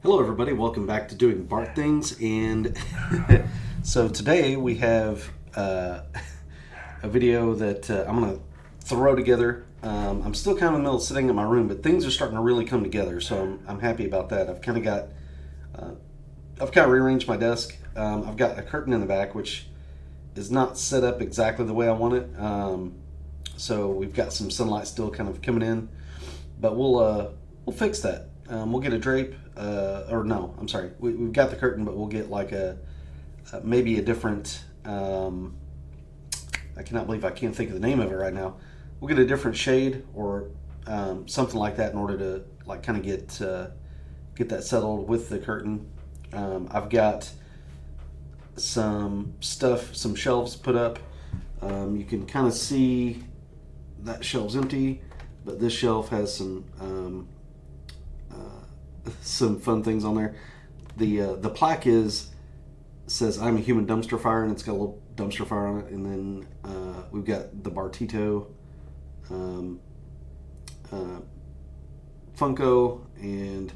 Hello everybody, welcome back to Doing Bart Things, and so today we have a video that I'm going to throw together. I'm still kind of in the middle of sitting in my room, but things are starting to really come together, so I'm happy about that. I've kind of rearranged my desk. I've got a curtain in the back, which is not set up exactly the way I want it, so we've got some sunlight still kind of coming in, but we'll fix that. We'll get a drape, or no, I'm sorry. We've got the curtain, but we'll get like maybe a different. I cannot believe I can't think of the name of it right now. We'll get a different shade or something like that in order to like kind of get that settled with the curtain. I've got some stuff, some shelves put up. You can kind of see that shelf's empty, but this shelf has some fun things on there. The plaque says "I'm a human dumpster fire," and it's got a little dumpster fire on it. And then we've got the Bartito Funko and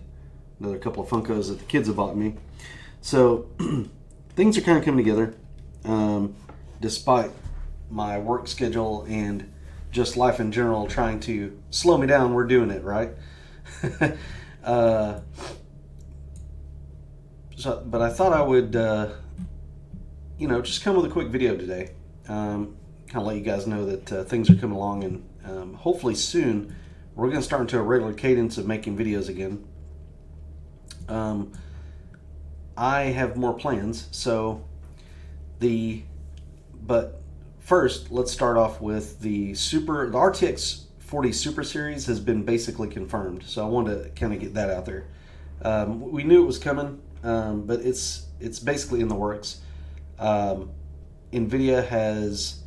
another couple of Funkos that the kids have bought me. So things are kind of coming together, despite my work schedule and just life in general trying to slow me down. We're doing it, right? But I thought I would, just come with a quick video today. Kind of let you guys know that things are coming along, and hopefully soon we're going to start into a regular cadence of making videos again. I have more plans, but first let's start off with the RTX 40 Super Series has been basically confirmed, so I wanted to kind of get that out there. We knew it was coming, but it's basically in the works. Nvidia has,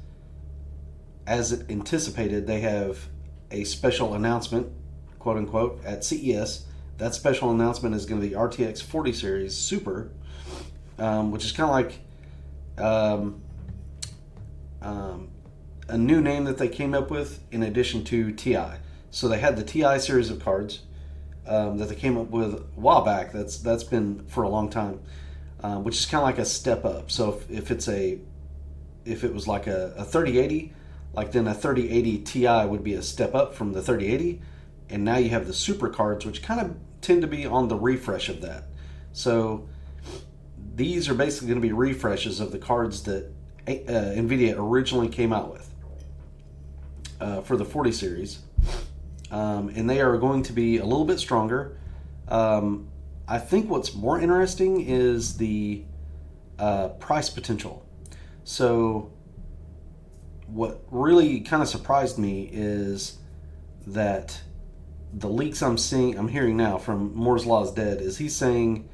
as it anticipated, they have a special announcement, quote unquote, at CES. That special announcement is going to be RTX 40 Series Super, which is kind of like a new name that they came up with in addition to TI. So they had the TI series of cards that they came up with a while back. That's been for a long time, which is kind of like a step up. So if it was like a 3080, like then a 3080 Ti would be a step up from the 3080, and now you have the Super cards, which kind of tend to be on the refresh of that. So these are basically going to be refreshes of the cards that Nvidia originally came out with for the 40 series, and they are going to be a little bit stronger. I think what's more interesting is the price potential. So what really kind of surprised me is that the leaks I'm hearing now from Moore's Law is Dead, is he's saying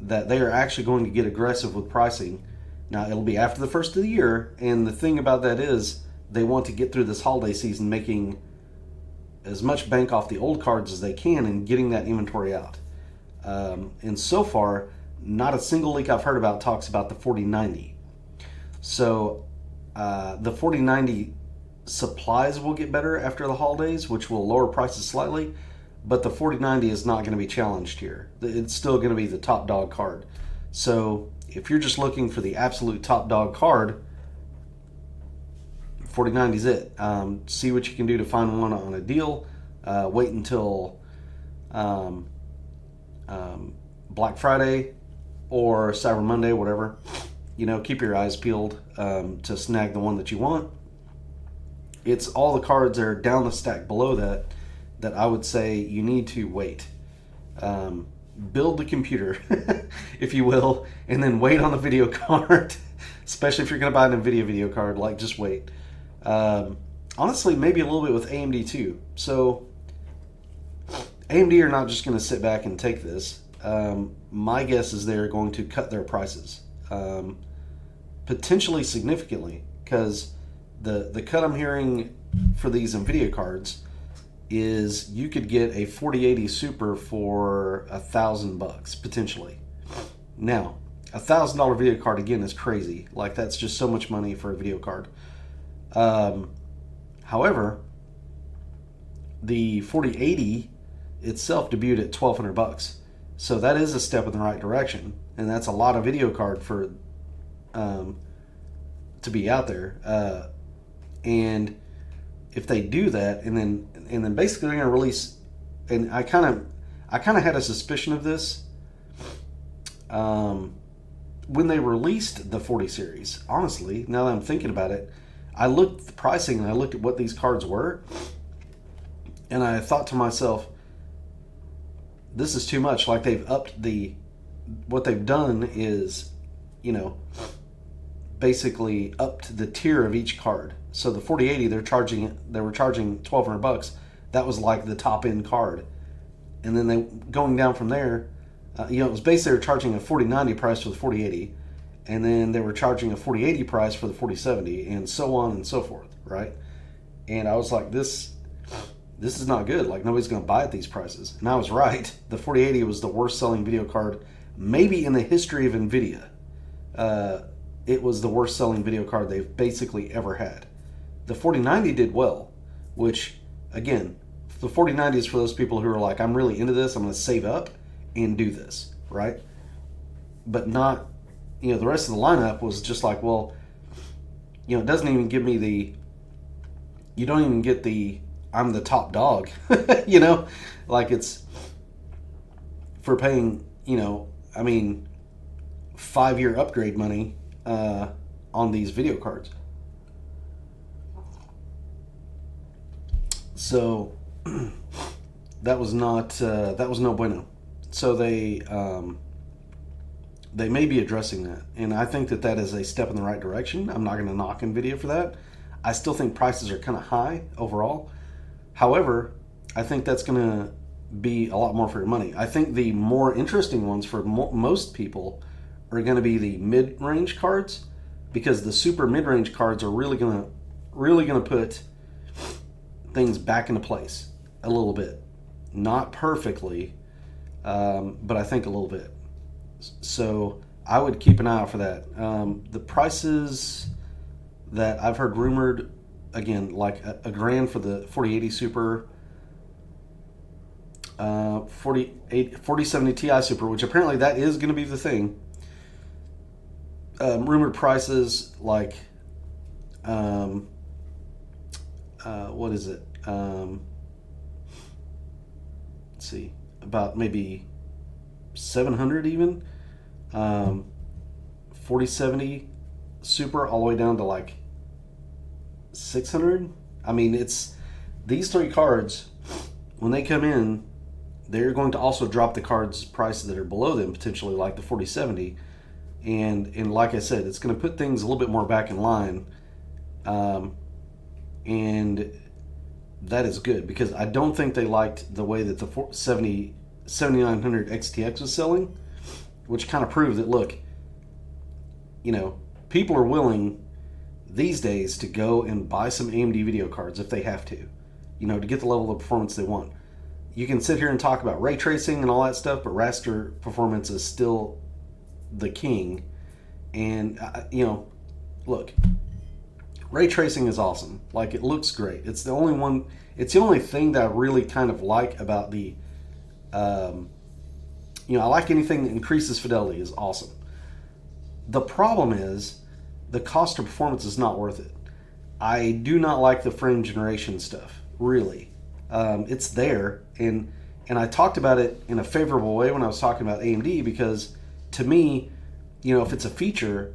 that they are actually going to get aggressive with pricing. Now, it'll be after the first of the year, and the thing about that is they want to get through this holiday season making as much bank off the old cards as they can and getting that inventory out. And so far, not a single leak I've heard about talks about the 4090. So the 4090 supplies will get better after the holidays, which will lower prices slightly, but the 4090 is not going to be challenged here. It's still going to be the top dog card. So if you're just looking for the absolute top dog card, 4090 is it. See what you can do to find one on a deal. Wait until Black Friday or Cyber Monday, whatever. Keep your eyes peeled to snag the one that you want. It's all the cards that are down the stack below that I would say you need to wait. Build the computer, if you will, and then wait on the video card, especially if you're going to buy an Nvidia video card. Just wait. Honestly, maybe a little bit with AMD too. So AMD are not just going to sit back and take this. My guess is they're going to cut their prices, potentially significantly, because the cut I'm hearing for these Nvidia cards is you could get a 4080 Super for $1,000 potentially. Now, $1,000 video card again is crazy. That's just so much money for a video card. However, the 4080 itself debuted at $1,200. So that is a step in the right direction, and that's a lot of video card for to be out there. And if they do that, and then basically they're going to release, and I kind of had a suspicion of this when they released the 40 series. Honestly, now that I'm thinking about it, I looked at the pricing and I looked at what these cards were, and I thought to myself, this is too much. Like, they've upped what they've done is, basically upped the tier of each card. So the 4080, they were charging $1,200. That was like the top end card, and then they going down from there. It was basically they were charging a 4090 price for the 4080, and then they were charging a 4080 price for the 4070, and so on and so forth, right? And I was like, this is not good. Like, nobody's going to buy at these prices. And I was right. The 4080 was the worst selling video card maybe in the history of Nvidia. It was the worst selling video card they've basically ever had. The 4090 did well, which, again, the 4090 is for those people who are like, I'm really into this, I'm going to save up and do this, right? But not, the rest of the lineup was just like, well, it doesn't even give me you don't even get I'm the top dog, like, it's for paying, 5-year upgrade money on these video cards. So that was no bueno. So they may be addressing that, and I think that is a step in the right direction. I'm not going to knock Nvidia for that. I still think prices are kind of high overall. However, I think that's going to be a lot more for your money. I think the more interesting ones for most people are going to be the mid-range cards, because the super mid-range cards are really going to put things back into place a little bit. Not perfectly, but I think a little bit. So I would keep an eye out for that. The prices that I've heard rumored, again, like a grand for the 4080 Super, 4070 Ti Super, which apparently that is going to be the thing. Rumored prices like, what is it? Let's see, about maybe 700 even. 4070 Super all the way down to like 600. I mean, it's these three cards, when they come in, they're going to also drop the cards prices that are below them, potentially, like the 4070. And like I said, it's going to put things a little bit more back in line. And that is good, because I don't think they liked the way that the 7900 XTX was selling, which kind of proved that, look, people are willing these days to go and buy some AMD video cards if they have to, to get the level of performance they want. You can sit here and talk about ray tracing and all that stuff, but raster performance is still the king. And, look, ray tracing is awesome. Like, it looks great. It's the only thing that I really kind of like about the, I like anything that increases fidelity is awesome. The problem is the cost of performance is not worth it. I do not like the frame generation stuff, really. It's there, and I talked about it in a favorable way when I was talking about AMD, because to me, if it's a feature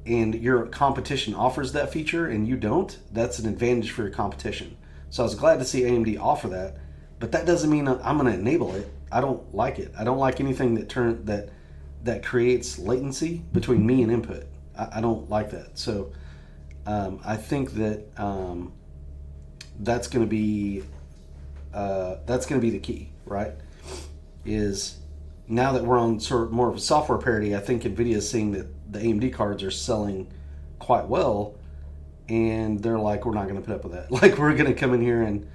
and your competition offers that feature and you don't, that's an advantage for your competition. So I was glad to see AMD offer that, but that doesn't mean I'm going to enable it. I don't like it. I don't like anything that creates latency between me and input. I don't like that. So I think that that's going to be the key, right? Is now that we're on sort of more of a software parity, I think Nvidia is seeing that the AMD cards are selling quite well, and they're like, we're not going to put up with that. Like, we're going to come in here and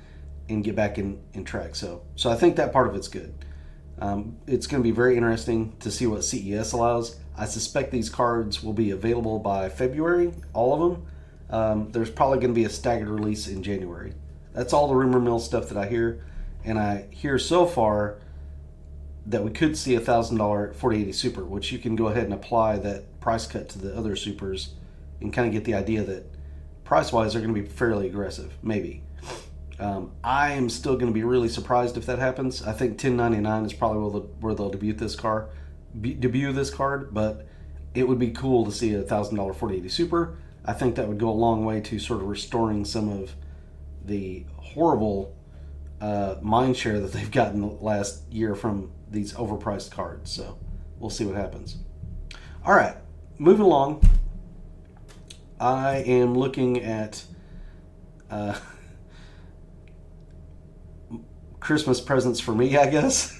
get back in track. So I think that part of it's good. It's going to be very interesting to see what CES allows. I suspect these cards will be available by February, all of them. There's probably going to be a staggered release in January. That's all the rumor mill stuff that I hear. And I hear so far that we could see $1,000 4080 Super, which you can go ahead and apply that price cut to the other Supers and kind of get the idea that price-wise they're going to be fairly aggressive, maybe. I am still going to be really surprised if that happens. I think $1099 is probably where they'll debut this card, but it would be cool to see a $1,000 4080 Super. I think that would go a long way to sort of restoring some of the horrible mind share that they've gotten last year from these overpriced cards. So we'll see what happens. All right, moving along. I am looking at Christmas presents for me, I guess,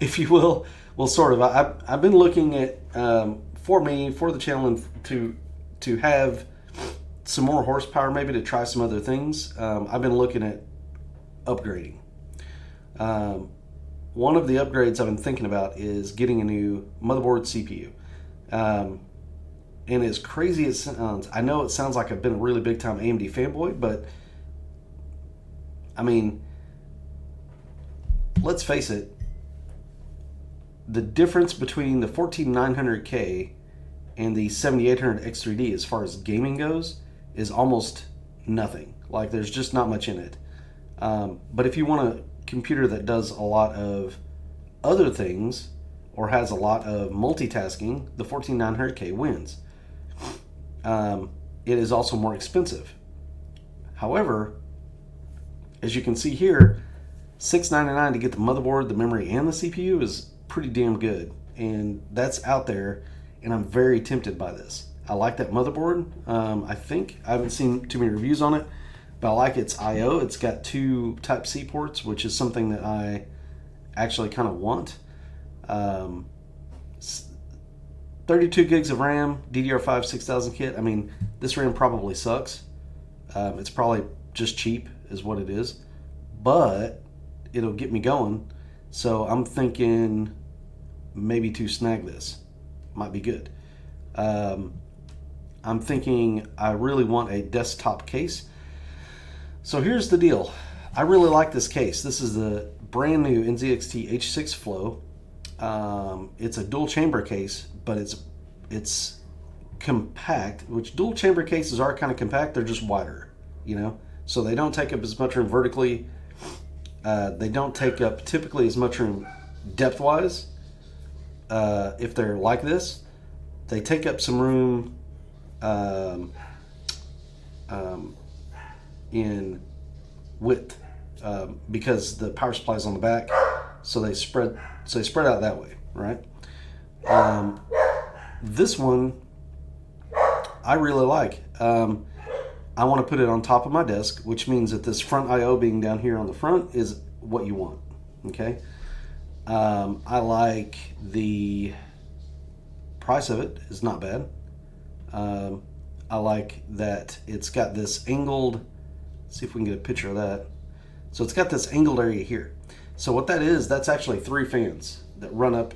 if you will. Well, sort of. I've been looking at for the channel to have some more horsepower, maybe to try some other things. I've been looking at upgrading. One of the upgrades I've been thinking about is getting a new motherboard CPU. And as crazy as it sounds, I know it sounds like I've been a really big time AMD fanboy, but I mean, let's face it, the difference between the 14900K and the 7800 X3D as far as gaming goes is almost nothing. Like, there's just not much in it. But if you want a computer that does a lot of other things or has a lot of multitasking, the 14900K wins. It is also more expensive. However, as you can see here, $699 to get the motherboard, the memory, and the CPU is pretty damn good. And that's out there, and I'm very tempted by this. I like that motherboard. I haven't seen too many reviews on it, but I like its I/O. It's got 2 Type-C ports, which is something that I actually kind of want. 32 gigs of RAM, DDR5 6000 kit. I mean, this RAM probably sucks. It's probably just cheap is what it is, but it'll get me going. So I'm thinking maybe to snag this. Might be good. I'm thinking I really want a desktop case. So here's the deal. I really like this case. This is the brand new NZXT H6 Flow. It's a dual chamber case, but it's compact, which dual chamber cases are kind of compact. They're just wider, you know, so they don't take up as much room vertically. They don't take up typically as much room depth-wise. If they're like this, they take up some room in width because the power supply is on the back, so they spread out that way, right? This one I really like. I want to put it on top of my desk, which means that this front I/O being down here on the front is what you want. Okay. I like the price of it. It's not bad. I like that it's got this angled, see if we can get a picture of that. So it's got this angled area here. So what that is, that's actually 3 fans that run up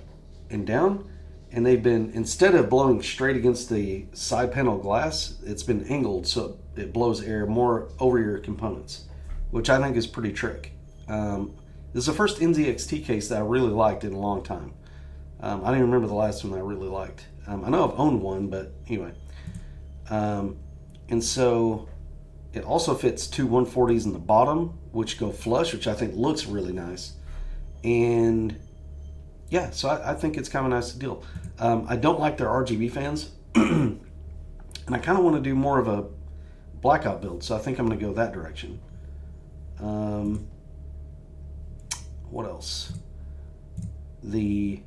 and down, and they've been, instead of blowing straight against the side panel glass, it's been angled so it blows air more over your components, which I think is pretty trick. This is the first NZXT case that I really liked in a long time. I don't even remember the last one that I really liked. I know I've owned one, but anyway. And so it also fits 2 140s in the bottom, which go flush, which I think looks really nice. And yeah, so I think it's kind of a nice deal. I don't like their RGB fans, and I kind of want to do more of a blackout build, so I think I'm going to go that direction. What else? I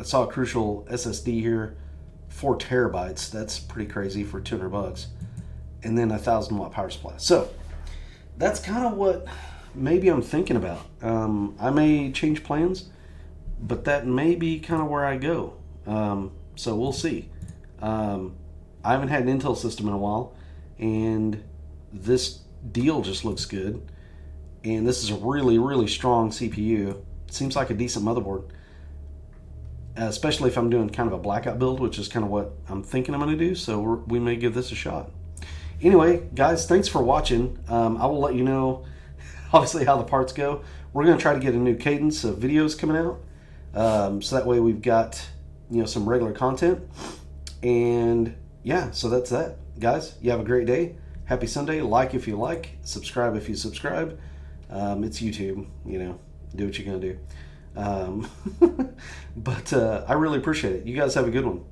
saw a Crucial SSD here, 4 terabytes. That's pretty crazy for $200, and then a 1,000-watt power supply. So that's kind of what maybe I'm thinking about. I may change plans, but that may be kind of where I go. So we'll see. I haven't had an Intel system in a while, and this deal just looks good. And this is a really, really strong CPU. Seems like a decent motherboard, especially if I'm doing kind of a blackout build, which is kind of what I'm thinking I'm going to do. So we may give this a shot. Anyway, guys, thanks for watching. I will let you know, obviously, how the parts go we're going to try to get a new cadence of videos coming out. So that way we've got, some regular content. And yeah, so that's that. Guys, you have a great day. Happy Sunday. Like if you like. Subscribe if you subscribe. It's YouTube, do what you're going to do. But I really appreciate it. You guys have a good one.